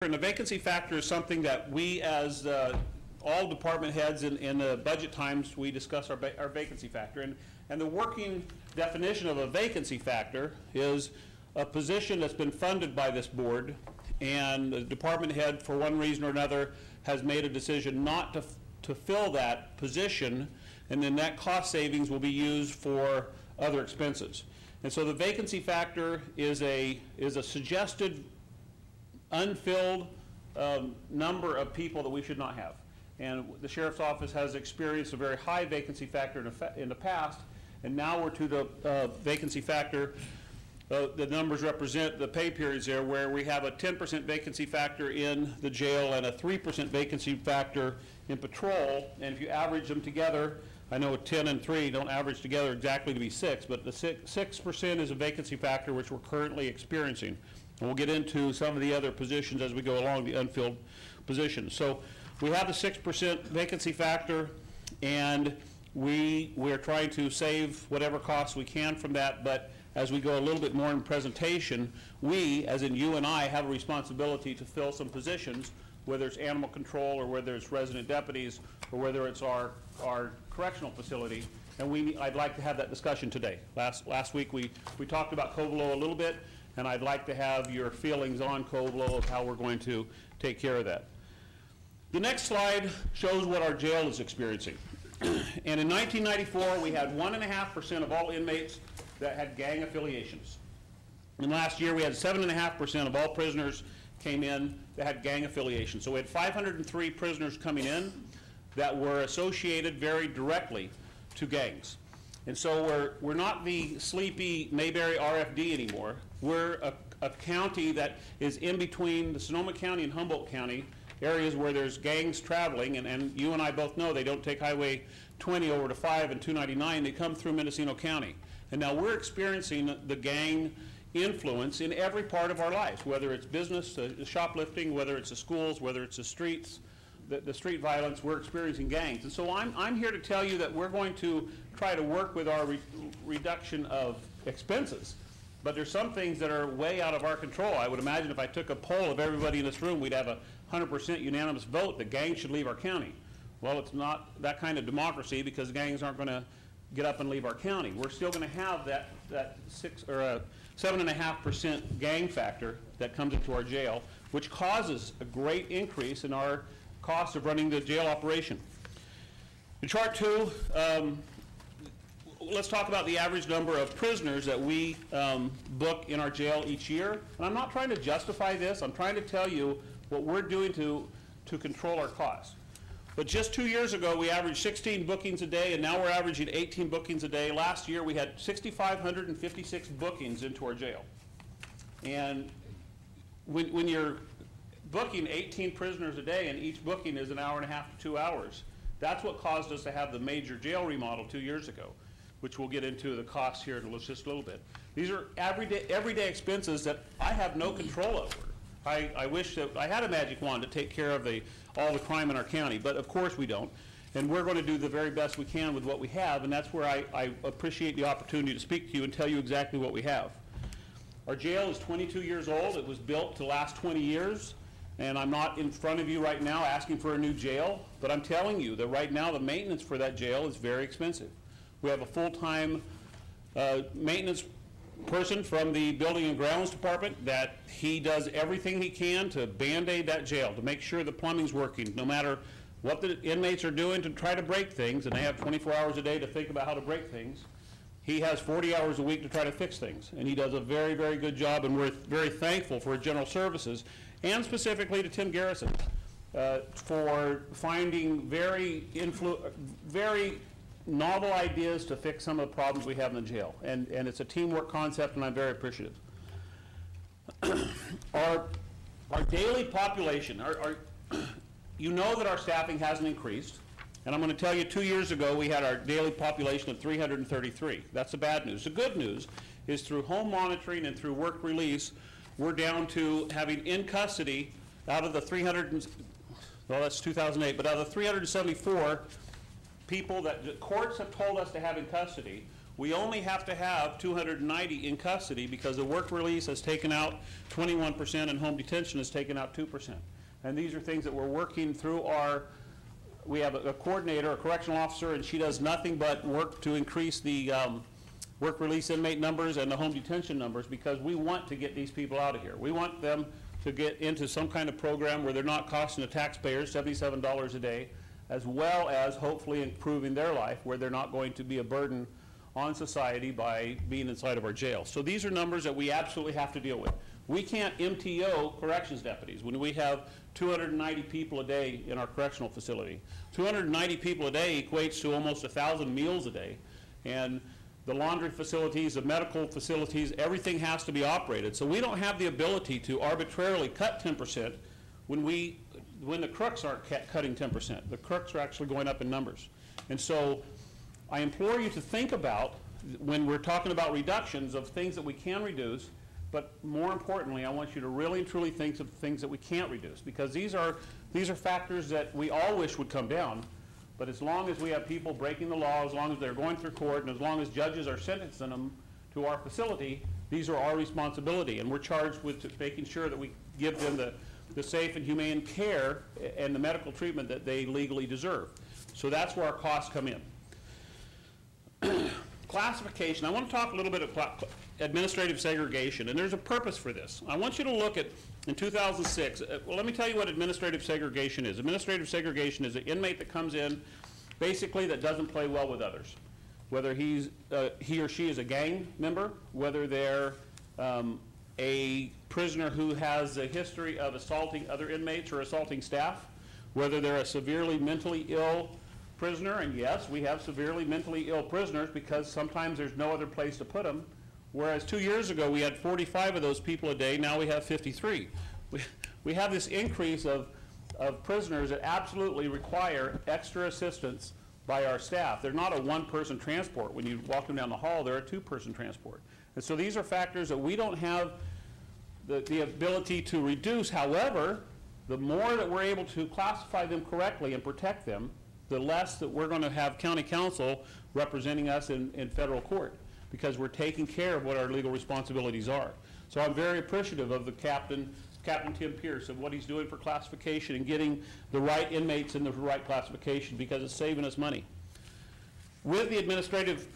And the vacancy factor is something that we, as all department heads in the budget times, we discuss our vacancy factor. And the working definition of a vacancy factor is a position that's been funded by this board, and the department head, for one reason or another, has made a decision not to fill that position, and then that cost savings will be used for other expenses. And so the vacancy factor is a suggested unfilled number of people that we should not have. And the sheriff's office has experienced a very high vacancy factor in the past, and now we're to the vacancy factor. The numbers represent the pay periods there, where we have a 10% vacancy factor in the jail and a 3% vacancy factor in patrol. And if you average them together, I know 10 and 3 don't average together exactly to be 6, but the 6% is a vacancy factor which we're currently experiencing. And we'll get into some of the other positions as we go along, the unfilled positions. So we have the 6% vacancy factor, and we're trying to save whatever costs we can from that. But as we go a little bit more in presentation, we, as in you and I, have a responsibility to fill some positions, whether it's animal control or whether it's resident deputies or whether it's our correctional facility. And I'd like to have that discussion today. Last week we talked about Covelo a little bit, and I'd like to have your feelings on Covelo of how we're going to take care of that. The next slide shows what our jail is experiencing. And in 1994, we had 1.5% of all inmates that had gang affiliations. And last year, we had 7.5% of all prisoners came in that had gang affiliations. So we had 503 prisoners coming in that were associated very directly to gangs. And so we're not the sleepy Mayberry RFD anymore. We're a county that is in between the Sonoma County and Humboldt County, areas where there's gangs traveling, and you and I both know they don't take Highway 20 over to 5 and 299, they come through Mendocino County. And now we're experiencing the gang influence in every part of our lives, whether it's business, shoplifting, whether it's the schools, whether it's the streets, the street violence. We're experiencing gangs. And so I'm here to tell you that we're going to try to work with our reduction of expenses. But there's some things that are way out of our control. I would imagine if I took a poll of everybody in this room, we'd have a 100% unanimous vote that gangs should leave our county. Well, it's not that kind of democracy, because gangs aren't going to get up and leave our county. We're still going to have that 7.5% gang factor that comes into our jail, which causes a great increase in our cost of running the jail operation. In chart 2, let's talk about the average number of prisoners that we book in our jail each year. And I'm not trying to justify this. I'm trying to tell you what we're doing to control our costs. But just 2 years ago, we averaged 16 bookings a day, and now we're averaging 18 bookings a day. Last year, we had 6,556 bookings into our jail. And when you're booking 18 prisoners a day, and each booking is 1.5 to 2 hours, that's what caused us to have the major jail remodel 2 years ago, which we'll get into the costs here in just a little bit. These are everyday expenses that I have no control over. I wish that I had a magic wand to take care of all the crime in our county, but of course we don't. And we're going to do the very best we can with what we have, and that's where I appreciate the opportunity to speak to you and tell you exactly what we have. Our jail is 22 years old. It was built to last 20 years, and I'm not in front of you right now asking for a new jail, but I'm telling you that right now the maintenance for that jail is very expensive. We have a full-time maintenance person from the Building and Grounds Department that he does everything he can to band-aid that jail, to make sure the plumbing's working, no matter what the inmates are doing to try to break things, and they have 24 hours a day to think about how to break things. He has 40 hours a week to try to fix things, and he does a very, very good job, and we're very thankful for General Services, and specifically to Tim Garrison for finding very novel ideas to fix some of the problems we have in the jail. And it's a teamwork concept, and I'm very appreciative. Our daily population, you know that our staffing hasn't increased. And I'm going to tell you, 2 years ago, we had our daily population of 333. That's the bad news. The good news is through home monitoring and through work release, we're down to having in custody out of the 374 people that the courts have told us to have in custody, we only have to have 290 in custody because the work release has taken out 21% and home detention has taken out 2%. And these are things that we're working through we have a coordinator, a correctional officer, and she does nothing but work to increase the work release inmate numbers and the home detention numbers because we want to get these people out of here. We want them to get into some kind of program where they're not costing the taxpayers $77 a day, as well as hopefully improving their life where they're not going to be a burden on society by being inside of our jail. So these are numbers that we absolutely have to deal with. We can't MTO corrections deputies when we have 290 people a day in our correctional facility. 290 people a day equates to almost 1,000 meals a day. And the laundry facilities, the medical facilities, everything has to be operated. So we don't have the ability to arbitrarily cut 10% when the crooks aren't cutting 10%. The crooks are actually going up in numbers. And so I implore you to think about, when we're talking about reductions, of things that we can reduce, but more importantly, I want you to really and truly think of things that we can't reduce, because these are factors that we all wish would come down. But as long as we have people breaking the law, as long as they're going through court, and as long as judges are sentencing them to our facility, these are our responsibility. And we're charged with making sure that we give them the safe and humane care and the medical treatment that they legally deserve. So that's where our costs come in. Classification. I want to talk a little bit about administrative segregation, and there's a purpose for this. I want you to look at, in 2006, well, let me tell you what administrative segregation is. Administrative segregation is an inmate that comes in basically that doesn't play well with others, whether he or she is a gang member, whether they're a prisoner who has a history of assaulting other inmates or assaulting staff, whether they're a severely mentally ill prisoner, and yes, we have severely mentally ill prisoners because sometimes there's no other place to put them. Whereas 2 years ago we had 45 of those people a day, now we have 53. We have this increase of prisoners that absolutely require extra assistance by our staff. They're not a one-person transport. When you walk them down the hall, they're a two-person transport. And so these are factors that we don't have the ability to reduce. However, the more that we're able to classify them correctly and protect them, the less that we're going to have county counsel representing us in federal court, because we're taking care of what our legal responsibilities are. So I'm very appreciative of the Captain Tim Pierce, of what he's doing for classification and getting the right inmates in the right classification, because it's saving us money. With the administrative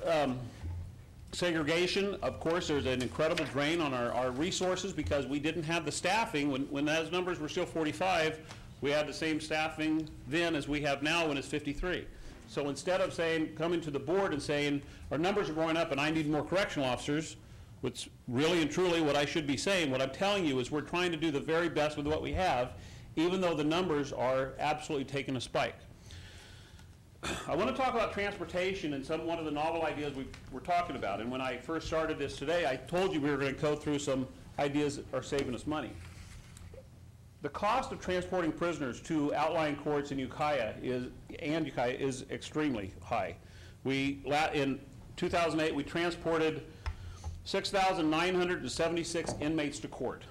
segregation, of course, there's an incredible drain on our resources, because we didn't have the staffing. When those numbers were still 45, we had the same staffing then as we have now when it's 53. So instead of coming to the board and saying, our numbers are going up and I need more correctional officers, which really and truly what I should be saying, what I'm telling you is we're trying to do the very best with what we have, even though the numbers are absolutely taking a spike. I want to talk about transportation and one of the novel ideas we're talking about. And when I first started this today, I told you we were going to go through some ideas that are saving us money. The cost of transporting prisoners to outlying courts in Ukiah is extremely high. In 2008, we transported 6,976 inmates to court.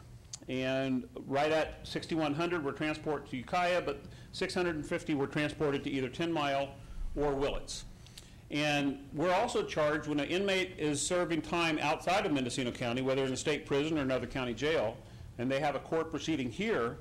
And right at 6,100 were transported to Ukiah, but 650 were transported to either 10 Mile or Willits. And we're also charged when an inmate is serving time outside of Mendocino County, whether in a state prison or another county jail, and they have a court proceeding here,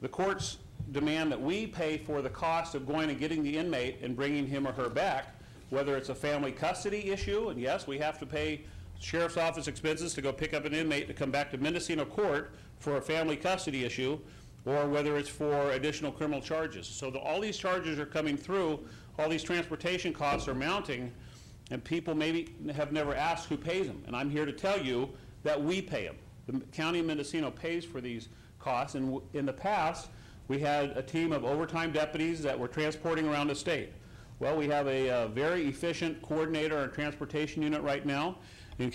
the courts demand that we pay for the cost of going and getting the inmate and bringing him or her back, whether it's a family custody issue, and yes, we have to pay sheriff's office expenses to go pick up an inmate to come back to Mendocino court for a family custody issue, or whether it's for additional criminal charges. So all these charges are coming through, all these transportation costs are mounting, and people maybe have never asked who pays them. And I'm here to tell you that we pay them. The county of Mendocino pays for these costs, and in the past, we had a team of overtime deputies that were transporting around the state. Well, we have a very efficient coordinator and transportation unit right now. In